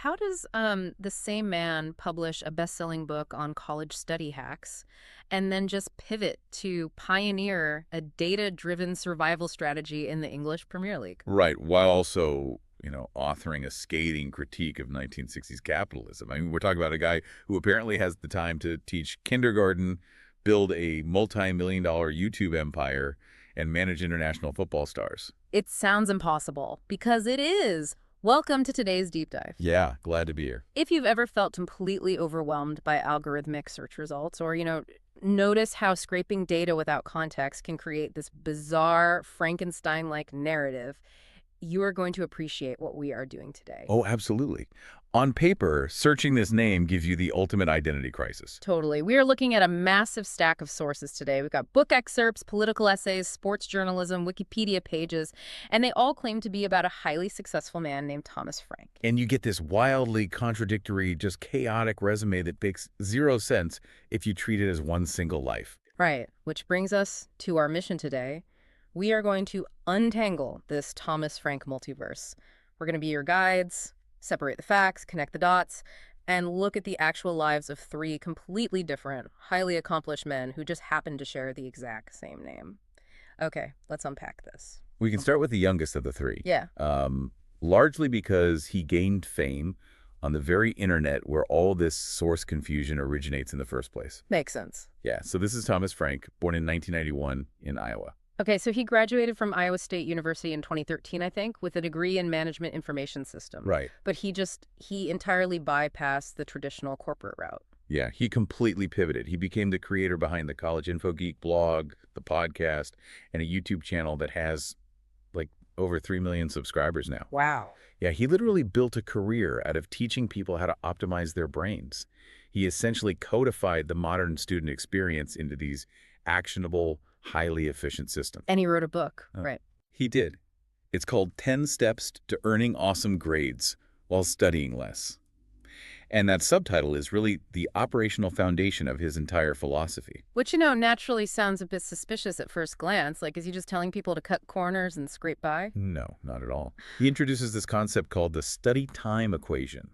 How does the same man publish a best-selling book on college study hacks and then just pivot to pioneer a data-driven survival strategy in the English Premier League? Right, while also, authoring a scathing critique of 1960s capitalism. I mean, we're talking about a guy who apparently has the time to teach kindergarten, build a multi-million-dollar YouTube empire, and manage international football stars. It sounds impossible because it is. Welcome to today's deep dive. Yeah, glad to be here. If you've ever felt completely overwhelmed by algorithmic search results or, notice how scraping data without context can create this bizarre Frankenstein-like narrative, you are going to appreciate what we are doing today. Oh, absolutely. On paper, searching this name gives you the ultimate identity crisis. Totally. We are looking at a massive stack of sources today. We've got book excerpts, political essays, sports journalism, Wikipedia pages, and they all claim to be about a highly successful man named Thomas Frank. And you get this wildly contradictory, just chaotic resume that makes zero sense if you treat it as one single life. Right, which brings us to our mission today. We are going to untangle this Thomas Frank multiverse. We're going to be your guides, separate the facts, connect the dots, and look at the actual lives of three completely different, highly accomplished men who just happen to share the exact same name. Okay, let's unpack this. We can start with the youngest of the three. Yeah. Largely because he gained fame on the very internet where all this source confusion originates in the first place. Makes sense. Yeah, so this is Thomas Frank, born in 1991 in Iowa. Okay, so he graduated from Iowa State University in 2013, I think, with a degree in management information system. Right. But he entirely bypassed the traditional corporate route. Yeah, he completely pivoted. He became the creator behind the College Info Geek blog, the podcast, and a YouTube channel that has like over 3 million subscribers now. Wow. Yeah, he literally built a career out of teaching people how to optimize their brains. He essentially codified the modern student experience into these actionable, highly efficient systems. And he wrote a book, right? He did. It's called 10 Steps to Earning Awesome Grades While Studying Less. And that subtitle is really the operational foundation of his entire philosophy. Which, naturally sounds a bit suspicious at first glance. Like, is he just telling people to cut corners and scrape by? No, not at all. He introduces this concept called the study time equation.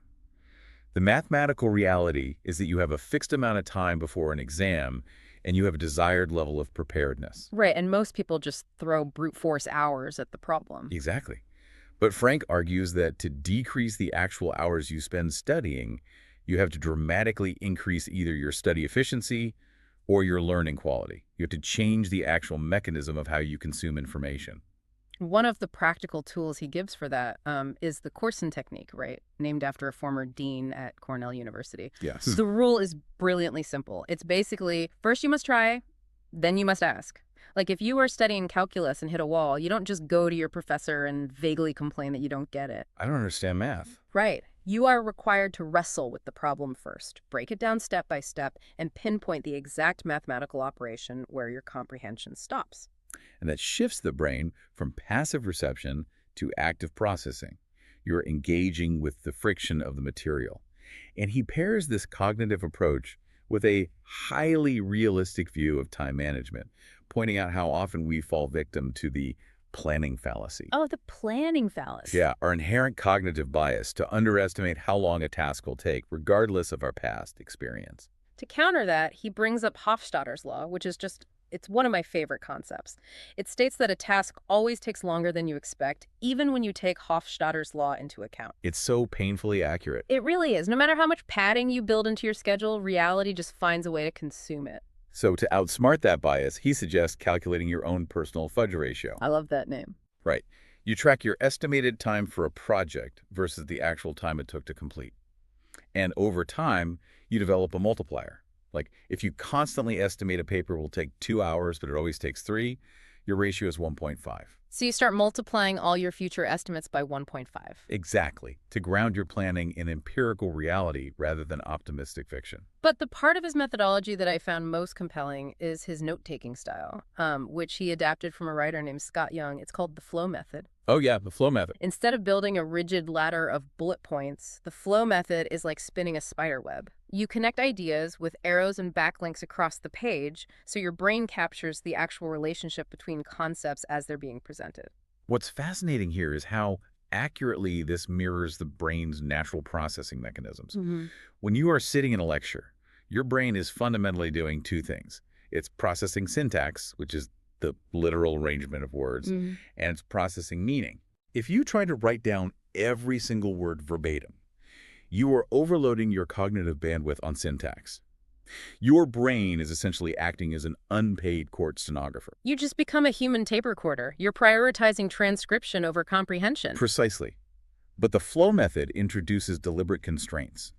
The mathematical reality is that you have a fixed amount of time before an exam and you have a desired level of preparedness. Right, and most people just throw brute force hours at the problem. Exactly. But Frank argues that to decrease the actual hours you spend studying, you have to dramatically increase either your study efficiency or your learning quality. You have to change the actual mechanism of how you consume information. One of the practical tools he gives for that is the Corson technique, right? Named after a former dean at Cornell University. Yes. The rule is brilliantly simple. It's basically, first you must try, then you must ask. Like if you are studying calculus and hit a wall, you don't just go to your professor and vaguely complain that you don't get it. I don't understand math. Right. You are required to wrestle with the problem first, break it down step by step, and pinpoint the exact mathematical operation where your comprehension stops. And that shifts the brain from passive reception to active processing. You're engaging with the friction of the material. And he pairs this cognitive approach with a highly realistic view of time management, pointing out how often we fall victim to the planning fallacy. Oh, the planning fallacy. Yeah, our inherent cognitive bias to underestimate how long a task will take, regardless of our past experience. To counter that, he brings up Hofstadter's law, which is it's one of my favorite concepts. It states that a task always takes longer than you expect, even when you take Hofstadter's law into account. It's so painfully accurate. It really is. No matter how much padding you build into your schedule, reality just finds a way to consume it. So to outsmart that bias, he suggests calculating your own personal fudge ratio. I love that name. Right. You track your estimated time for a project versus the actual time it took to complete. And over time, you develop a multiplier. Like if you constantly estimate a paper will take 2 hours, but it always takes 3, your ratio is 1.5. So you start multiplying all your future estimates by 1.5. Exactly, to ground your planning in empirical reality rather than optimistic fiction. But the part of his methodology that I found most compelling is his note-taking style, which he adapted from a writer named Scott Young. It's called the flow method. Oh yeah, the flow method. Instead of building a rigid ladder of bullet points, the flow method is like spinning a spider web. You connect ideas with arrows and backlinks across the page, so your brain captures the actual relationship between concepts as they're being presented. What's fascinating here is how accurately, this mirrors the brain's natural processing mechanisms. Hmm. When you are sitting in a lecture, your brain is fundamentally doing two things. It's processing syntax, which is the literal arrangement of words, Hmm. and it's processing meaning. If you try to write down every single word verbatim, you are overloading your cognitive bandwidth on syntax. Your brain is essentially acting as an unpaid court stenographer. You just become a human tape recorder. You're prioritizing transcription over comprehension. Precisely. But the flow method introduces deliberate constraints.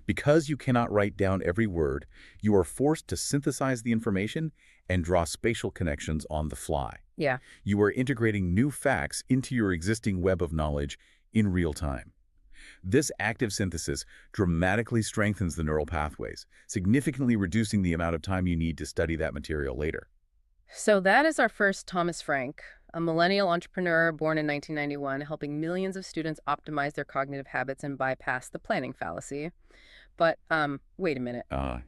Because you cannot write down every word, you are forced to synthesize the information and draw spatial connections on the fly. Yeah. You are integrating new facts into your existing web of knowledge in real time. This active synthesis dramatically strengthens the neural pathways, significantly reducing the amount of time you need to study that material later. So that is our first Thomas Frank, a millennial entrepreneur born in 1991, helping millions of students optimize their cognitive habits and bypass the planning fallacy. But, wait a minute.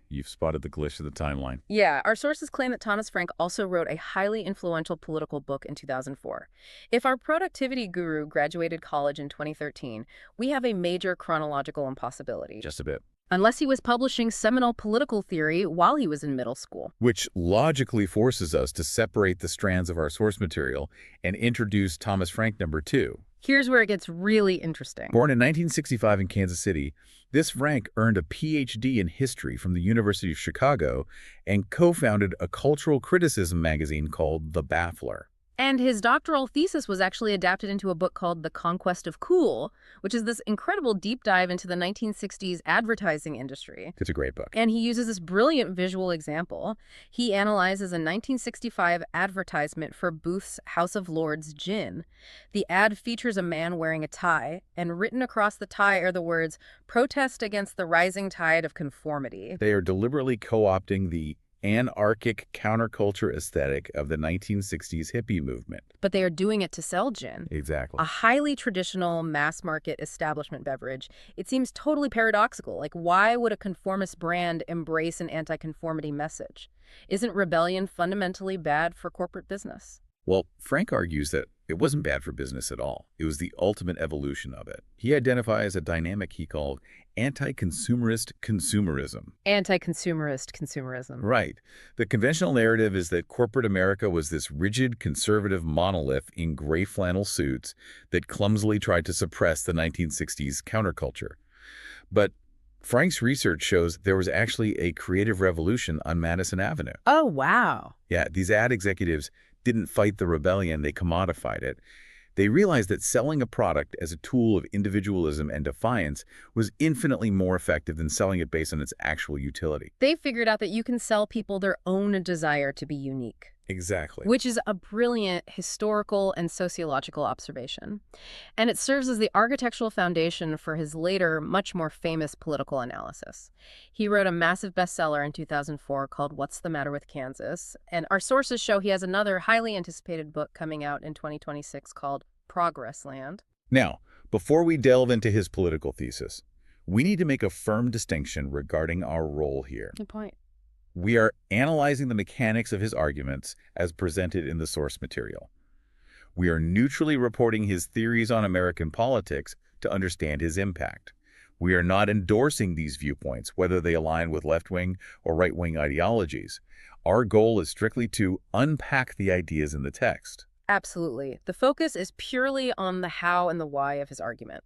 You've spotted the glitch of the timeline. Yeah, our sources claim that Thomas Frank also wrote a highly influential political book in 2004. If our productivity guru graduated college in 2013, we have a major chronological impossibility. Just a bit. Unless he was publishing seminal political theory while he was in middle school. Which logically forces us to separate the strands of our source material and introduce Thomas Frank #2. Here's where it gets really interesting. Born in 1965 in Kansas City, this Frank earned a PhD in history from the University of Chicago and co-founded a cultural criticism magazine called The Baffler. And his doctoral thesis was actually adapted into a book called The Conquest of Cool, which is this incredible deep dive into the 1960s advertising industry. It's a great book. And he uses this brilliant visual example. He analyzes a 1965 advertisement for Booth's House of Lords gin. The ad features a man wearing a tie, and written across the tie are the words, "Protest against the rising tide of conformity." They are deliberately co-opting the anarchic counterculture aesthetic of the 1960s hippie movement. But they are doing it to sell gin. Exactly. A highly traditional mass-market establishment beverage. It seems totally paradoxical. Like, why would a conformist brand embrace an anti-conformity message? Isn't rebellion fundamentally bad for corporate business? Well, Frank argues that it wasn't bad for business at all. It was the ultimate evolution of it. He identifies a dynamic he called anti-consumerist consumerism. Anti-consumerist consumerism. Right. The conventional narrative is that corporate America was this rigid, conservative monolith in gray flannel suits that clumsily tried to suppress the 1960s counterculture. But Frank's research shows there was actually a creative revolution on Madison Avenue. Oh, wow. Yeah, these ad executives didn't fight the rebellion, they commodified it. They realized that selling a product as a tool of individualism and defiance was infinitely more effective than selling it based on its actual utility. They figured out that you can sell people their own desire to be unique. Exactly. Which is a brilliant historical and sociological observation. And it serves as the architectural foundation for his later, much more famous political analysis. He wrote a massive bestseller in 2004 called What's the Matter with Kansas? And our sources show he has another highly anticipated book coming out in 2026 called Progress Land. Now, before we delve into his political thesis, we need to make a firm distinction regarding our role here. Good point. We are analyzing the mechanics of his arguments as presented in the source material. We are neutrally reporting his theories on American politics to understand his impact. We are not endorsing these viewpoints, whether they align with left-wing or right-wing ideologies. Our goal is strictly to unpack the ideas in the text. Absolutely. The focus is purely on the how and the why of his argument.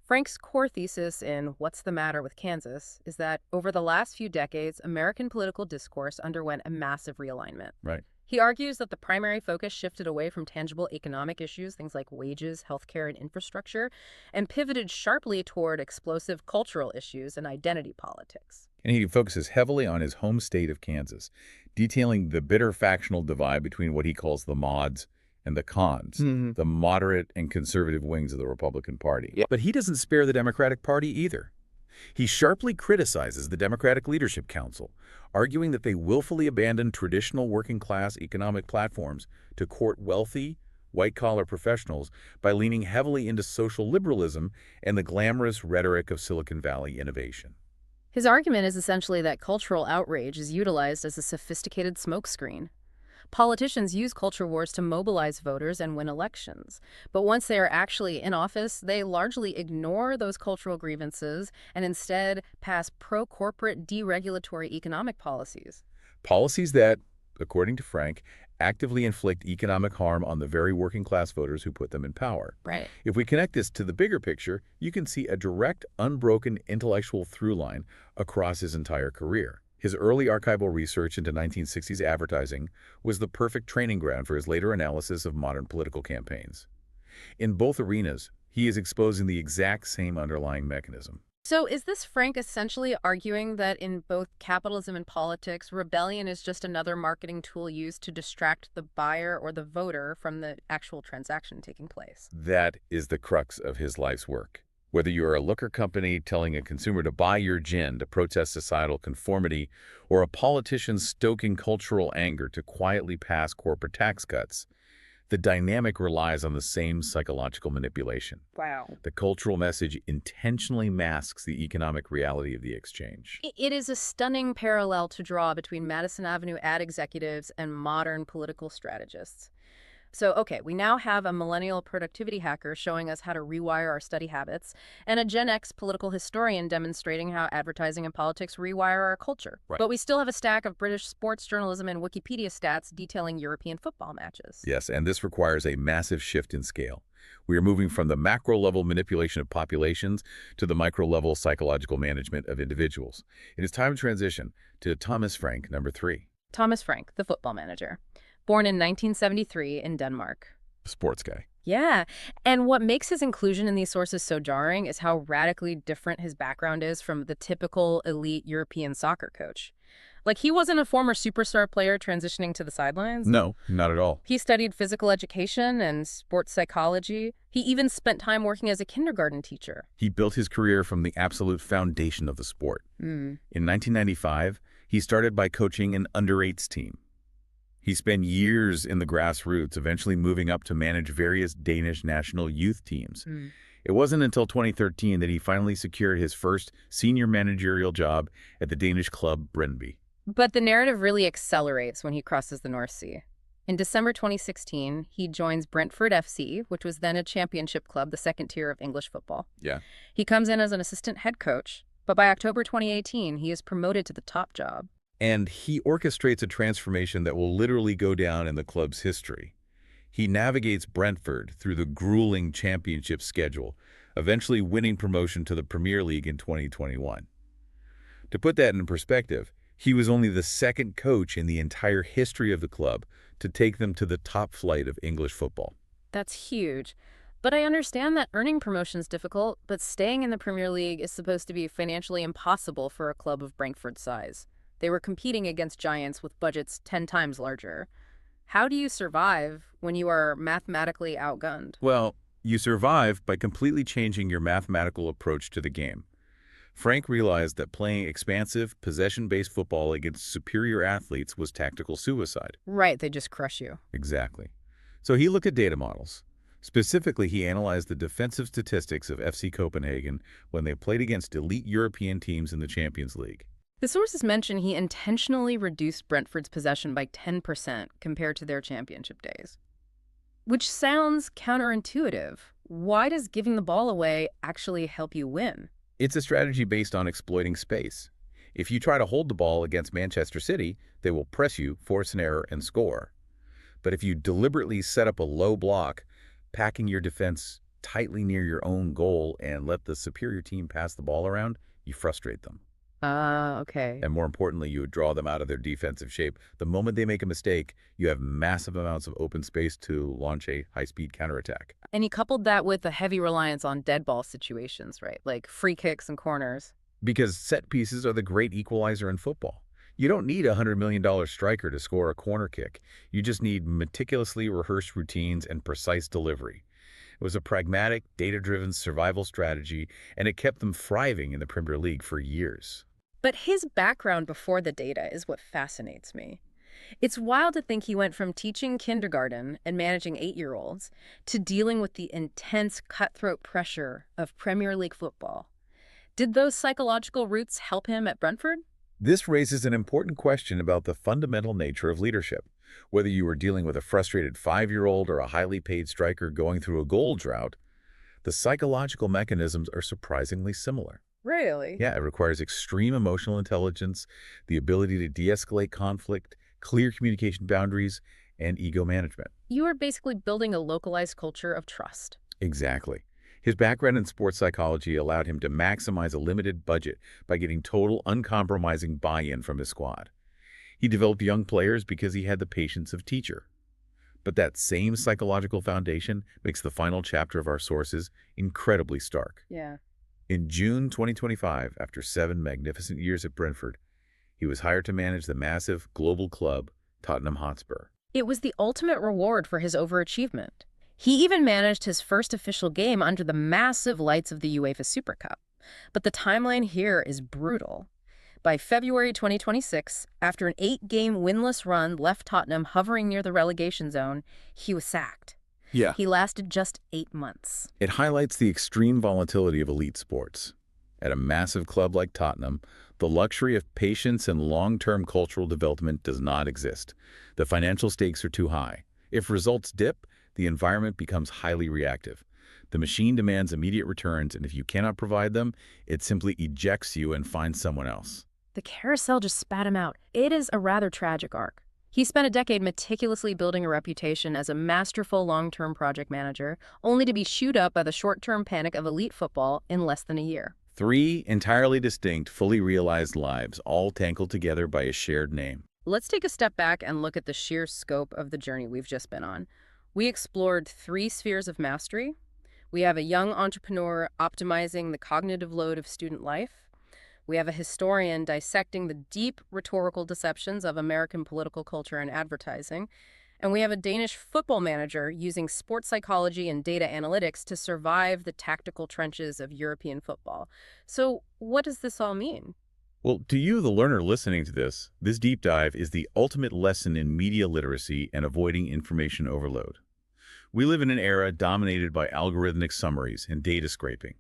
Frank's core thesis in What's the Matter with Kansas is that over the last few decades, American political discourse underwent a massive realignment. Right. He argues that the primary focus shifted away from tangible economic issues, things like wages, healthcare, and infrastructure, and pivoted sharply toward explosive cultural issues and identity politics. And he focuses heavily on his home state of Kansas, detailing the bitter factional divide between what he calls the mods and the cons, the moderate and conservative wings of the Republican Party. Yeah. But he doesn't spare the Democratic Party either. He sharply criticizes the Democratic Leadership Council, arguing that they willfully abandoned traditional working-class economic platforms to court wealthy, white-collar professionals by leaning heavily into social liberalism and the glamorous rhetoric of Silicon Valley innovation. His argument is essentially that cultural outrage is utilized as a sophisticated smokescreen. Politicians use culture wars to mobilize voters and win elections. But once they are actually in office, they largely ignore those cultural grievances and instead pass pro-corporate, deregulatory economic policies. Policies that, according to Frank, actively inflict economic harm on the very working-class voters who put them in power. Right. If we connect this to the bigger picture, you can see a direct, unbroken intellectual through line across his entire career. His early archival research into 1960s advertising was the perfect training ground for his later analysis of modern political campaigns. In both arenas, he is exposing the exact same underlying mechanism. So is this Frank essentially arguing that in both capitalism and politics, rebellion is just another marketing tool used to distract the buyer or the voter from the actual transaction taking place? That is the crux of his life's work. Whether you're a liquor company telling a consumer to buy your gin to protest societal conformity, or a politician stoking cultural anger to quietly pass corporate tax cuts, the dynamic relies on the same psychological manipulation. Wow. The cultural message intentionally masks the economic reality of the exchange. It is a stunning parallel to draw between Madison Avenue ad executives and modern political strategists. So, okay, we now have a millennial productivity hacker showing us how to rewire our study habits, and a Gen X political historian demonstrating how advertising and politics rewire our culture. Right. But we still have a stack of British sports journalism and Wikipedia stats detailing European football matches. Yes, and this requires a massive shift in scale. We are moving from the macro-level manipulation of populations to the micro-level psychological management of individuals. It is time to transition to Thomas Frank, number 3. Thomas Frank, the football manager. Born in 1973 in Denmark. Sports guy. Yeah, and what makes his inclusion in these sources so jarring is how radically different his background is from the typical elite European soccer coach. Like, he wasn't a former superstar player transitioning to the sidelines. No, not at all. He studied physical education and sports psychology. He even spent time working as a kindergarten teacher. He built his career from the absolute foundation of the sport. In 1995, he started by coaching an under-8s team. He spent years in the grassroots, eventually moving up to manage various Danish national youth teams. It wasn't until 2013 that he finally secured his first senior managerial job at the Danish club Brøndby. But the narrative really accelerates when he crosses the North Sea. In December 2016, he joins Brentford FC, which was then a championship club, the second tier of English football. Yeah. He comes in as an assistant head coach, but by October 2018, he is promoted to the top job. And he orchestrates a transformation that will literally go down in the club's history. He navigates Brentford through the grueling championship schedule, eventually winning promotion to the Premier League in 2021. To put that in perspective, he was only the second coach in the entire history of the club to take them to the top flight of English football. That's huge. But I understand that earning promotion's difficult, but staying in the Premier League is supposed to be financially impossible for a club of Brentford's size. They were competing against giants with budgets 10 times larger. How do you survive when you are mathematically outgunned? Well, you survive by completely changing your mathematical approach to the game. Frank realized that playing expansive, possession-based football against superior athletes was tactical suicide. Right, they just crush you. Exactly. So he looked at data models. Specifically, he analyzed the defensive statistics of FC Copenhagen when they played against elite European teams in the Champions League. The sources mention he intentionally reduced Brentford's possession by 10% compared to their championship days. Which sounds counterintuitive. Why does giving the ball away actually help you win? It's a strategy based on exploiting space. If you try to hold the ball against Manchester City, they will press you, force an error, and score. But if you deliberately set up a low block, packing your defense tightly near your own goal and let the superior team pass the ball around, you frustrate them. Okay. And more importantly, you would draw them out of their defensive shape. The moment they make a mistake, you have massive amounts of open space to launch a high-speed counterattack. And he coupled that with a heavy reliance on dead ball situations, right? Like free kicks and corners. Because set pieces are the great equalizer in football. You don't need a $100 million striker to score a corner kick. You just need meticulously rehearsed routines and precise delivery. It was a pragmatic, data-driven survival strategy, and it kept them thriving in the Premier League for years. But his background before the data is what fascinates me. It's wild to think he went from teaching kindergarten and managing 8-year-olds to dealing with the intense cutthroat pressure of Premier League football. Did those psychological roots help him at Brentford? This raises an important question about the fundamental nature of leadership. Whether you were dealing with a frustrated 5-year-old or a highly paid striker going through a goal drought, the psychological mechanisms are surprisingly similar. Really? Yeah, it requires extreme emotional intelligence, the ability to de-escalate conflict, clear communication boundaries, and ego management. You are basically building a localized culture of trust. Exactly. His background in sports psychology allowed him to maximize a limited budget by getting total, uncompromising buy-in from his squad. He developed young players because he had the patience of a teacher. But that same psychological foundation makes the final chapter of our sources incredibly stark. Yeah. In June 2025, after 7 magnificent years at Brentford, he was hired to manage the massive global club, Tottenham Hotspur. It was the ultimate reward for his overachievement. He even managed his first official game under the massive lights of the UEFA Super Cup. But the timeline here is brutal. By February 2026, after an 8-game winless run left Tottenham hovering near the relegation zone, he was sacked. Yeah. He lasted just 8 months. It highlights the extreme volatility of elite sports. At a massive club like Tottenham, the luxury of patience and long-term cultural development does not exist. The financial stakes are too high. If results dip, the environment becomes highly reactive. The machine demands immediate returns, and if you cannot provide them, it simply ejects you and finds someone else. The carousel just spat him out. It is a rather tragic arc. He spent a decade meticulously building a reputation as a masterful long-term project manager, only to be shooed up by the short-term panic of elite football in less than a year. 3 entirely distinct, fully realized lives, all tangled together by a shared name. Let's take a step back and look at the sheer scope of the journey we've just been on. We explored 3 spheres of mastery. We have a young entrepreneur optimizing the cognitive load of student life. We have a historian dissecting the deep rhetorical deceptions of American political culture and advertising. And we have a Danish football manager using sports psychology and data analytics to survive the tactical trenches of European football. So what does this all mean? Well, to you, the learner listening to this deep dive is the ultimate lesson in media literacy and avoiding information overload. We live in an era dominated by algorithmic summaries and data scraping.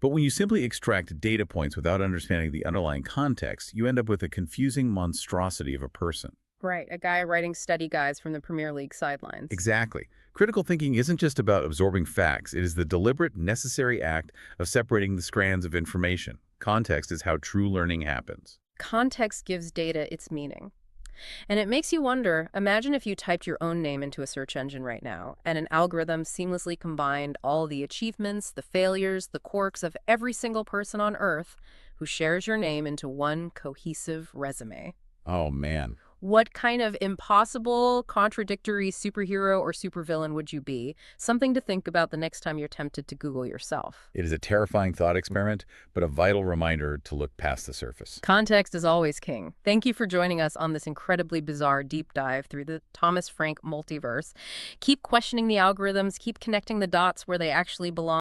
But when you simply extract data points without understanding the underlying context, you end up with a confusing monstrosity of a person. Right, a guy writing study guides from the Premier League sidelines. Exactly. Critical thinking isn't just about absorbing facts. It is the deliberate, necessary act of separating the strands of information. Context is how true learning happens. Context gives data its meaning. And it makes you wonder, imagine if you typed your own name into a search engine right now, and an algorithm seamlessly combined all the achievements, the failures, the quirks of every single person on Earth who shares your name into one cohesive resume. Oh, man. What kind of impossible, contradictory superhero or supervillain would you be? Something to think about the next time you're tempted to Google yourself. It is a terrifying thought experiment, but a vital reminder to look past the surface. Context is always king. Thank you for joining us on this incredibly bizarre deep dive through the Thomas Frank multiverse. Keep questioning the algorithms, keep connecting the dots where they actually belong.